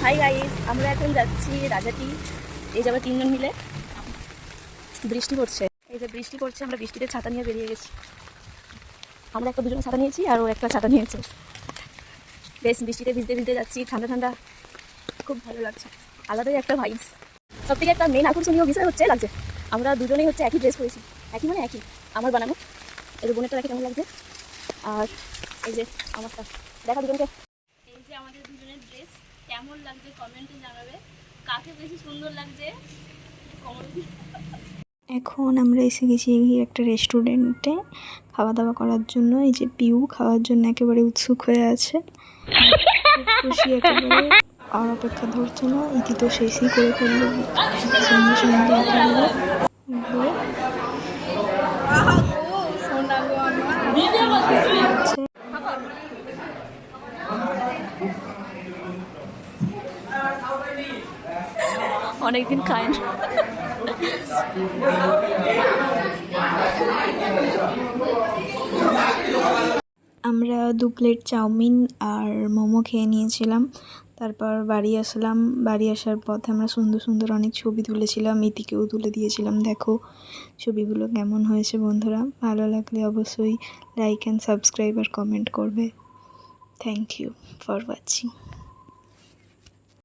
Hi guys, আমরা এখন যাচ্ছি রাজাটি। এই যে আমরা তিনজন মিলে, বৃষ্টি পড়ছে, এই যে বৃষ্টি পড়ছে, আমরা বৃষ্টিতে ছাতা নিয়ে বেরিয়ে গেছি। আমরা একটা দুজনে ছাতা নিয়েছি, আরও একটা ছাতা নিয়েছে। বেশ বৃষ্টিতে ভিজতে ভিজতে যাচ্ছি, ঠান্ডা ঠান্ডা, খুব ভালো লাগছে, আলাদাই একটা ভাইবস। সব থেকে একটা মেন আকর্ষণীয় বিষয় হচ্ছে লাগছে আমরা দুজনেই হচ্ছে একই ড্রেস পরেছি, একই মানে একই, আমার বানানো। এই যে বোনেরটা দেখে কেমন লাগছে, আর এই যে আমারটা দেখা দুজনকে। এই যে আমাদের দুজনের ড্রেস কেমন লাগছে কমেন্টে জানাবে, কাকে বেশি সুন্দর লাগছে কমেন্ট। এখন আমরা এসে গেছি একটা রেস্টুরেন্টে খাওয়া দাওয়া করার জন্য। এই যে পিউ খাওয়ার জন্য একেবারে উৎসুক হয়ে আছে, খুশি একেবারে, আর অপেক্ষা ধরছে না। ইতি তো শেষই করে ফেললো সঙ্গে সঙ্গে একেবারে। অনেকদিন খায় না। আমরা 2 প্লেট চাউমিন আর মোমো খেয়ে নিয়েছিলাম। তারপর বাড়ি আসলাম। বাড়ি আসার পথে আমরা সুন্দর সুন্দর অনেক ছবি তুলেছিলাম, ইতিকেও তুলে দিয়েছিলাম। দেখো ছবিগুলো কেমন হয়েছে বন্ধুরা। ভালো লাগলে অবশ্যই লাইক অ্যান্ড সাবস্ক্রাইব আর কমেন্ট করবে। Thank you for watching.